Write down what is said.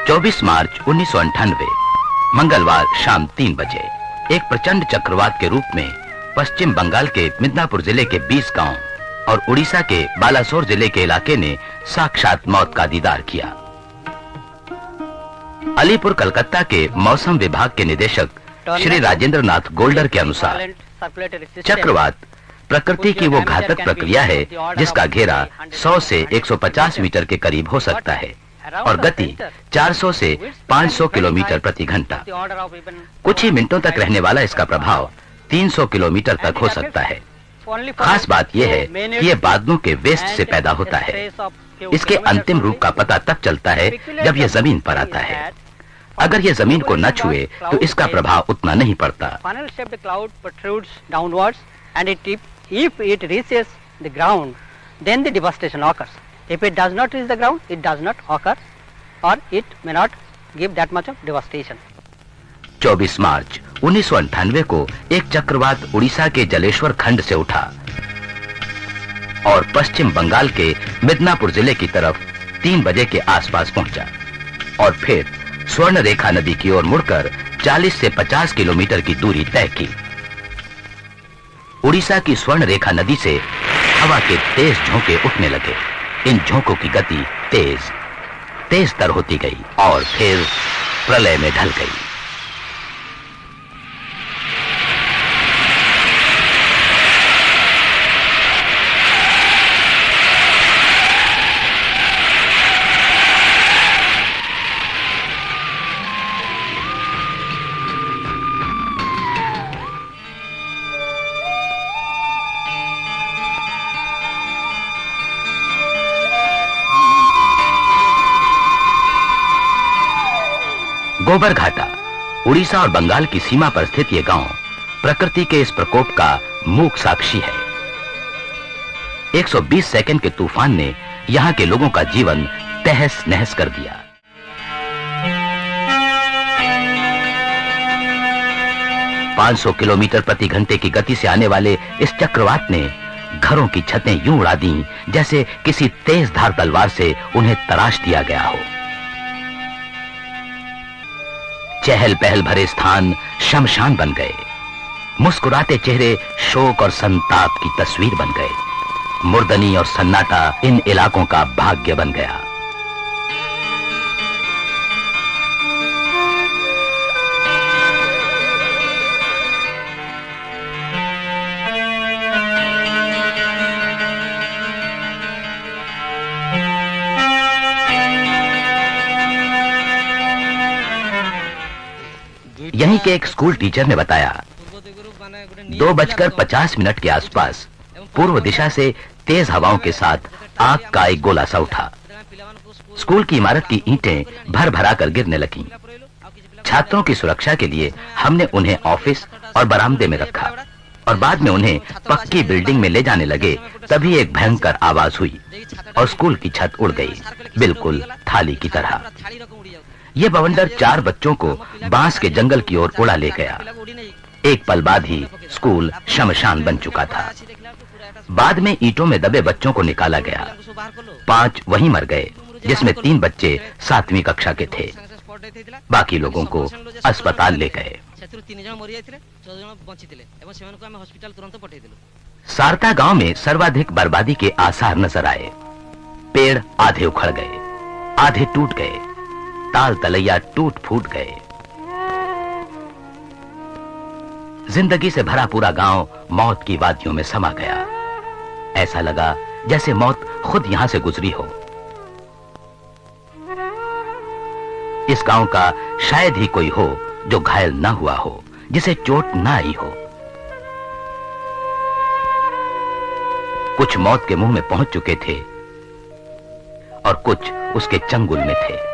24 मार्च 1998 मंगलवार शाम 3 बजे एक प्रचंड चक्रवात के रूप में पश्चिम बंगाल के मिदनापुर जिले के 20 गांव और उड़ीसा के बालासोर जिले के इलाके ने साक्षात मौत का दीदार किया। अलीपुर कलकत्ता के मौसम विभाग के निदेशक श्री राजेंद्र नाथ गोल्डर के अनुसार चक्रवात प्रकृति की वो घातक प्रक्रिया है जिसका घेरा 100 से 150 मीटर के करीब हो सकता है और गति 400 से 500 किलोमीटर प्रति घंटा। कुछ ही मिनटों तक रहने वाला इसका प्रभाव 300 किलोमीटर तक हो सकता है। खास बात यह है कि यह बादलों के वेस्ट से पैदा होता है। इसके अंतिम रूप का पता तब चलता है जब यह जमीन पर आता है। अगर यह जमीन को न छुए तो इसका प्रभाव उतना नहीं पड़ता। If it reaches the ground, then the devastation occurs. If it does not reach the ground, it does not occur, or it may not give that much of devastation. 24 मार्च 1998 को एक चक्रवात उड़ीसा के जलेश्वर खंड से उठा और पश्चिम बंगाल के मिदनापुर जिले की तरफ 3 बजे के आसपास पहुंचा और फिर स्वर्ण रेखा नदी की ओर मुड़कर 40 से 50 किलोमीटर की दूरी तय की। उड़ीसा की स्वर्ण रेखा नदी से हवा के तेज झोंके उठने लगे। इन झोंकों की गति तेज तर होती गई और फिर प्रलय में ढल गई। गोबर घाटा उड़ीसा और बंगाल की सीमा पर स्थित यह गांव प्रकृति के इस प्रकोप का मूक साक्षी है। 120 सेकंड के तूफान ने यहां के लोगों का जीवन तहस नहस कर दिया। ,500 किलोमीटर प्रति घंटे की गति से आने वाले इस चक्रवात ने घरों की छतें यूं उड़ा दी जैसे किसी तेज धार तलवार से उन्हें तराश दिया गया हो। चहल पहल भरे स्थान शमशान बन गए। मुस्कुराते चेहरे शोक और संताप की तस्वीर बन गए। मुर्दनी और सन्नाटा इन इलाकों का भाग्य बन गया। यहीं के एक स्कूल टीचर ने बताया 2:50 के आसपास पूर्व दिशा से तेज हवाओं के साथ आग का एक गोला सा उठा। स्कूल की इमारत की ईंटें भर भरा कर गिरने लगीं। छात्रों की सुरक्षा के लिए हमने उन्हें ऑफिस और बरामदे में रखा और बाद में उन्हें पक्की बिल्डिंग में ले जाने लगे। तभी एक भयंकर आवाज हुई और स्कूल की छत उड़ गई, बिल्कुल थाली की तरह। यह बवंडर 4 बच्चों को बांस के जंगल की ओर उड़ा ले गया। एक पल बाद ही स्कूल शमशान बन चुका था। बाद में ईंटों में दबे बच्चों को निकाला गया। 5 वहीं मर गए, जिसमें 3 बच्चे 7वीं कक्षा के थे। बाकी लोगों को अस्पताल ले गए। सारता गांव में सर्वाधिक बर्बादी के आसार नजर आए। पेड़ आधे उखड़ गए, आधे टूट गए, ताल तलैया टूट फूट गए। जिंदगी से भरा पूरा गांव मौत की वादियों में समा गया। ऐसा लगा जैसे मौत खुद यहां से गुजरी हो। इस गांव का शायद ही कोई हो जो घायल ना हुआ हो, जिसे चोट ना आई हो। कुछ मौत के मुंह में पहुंच चुके थे और कुछ उसके चंगुल में थे।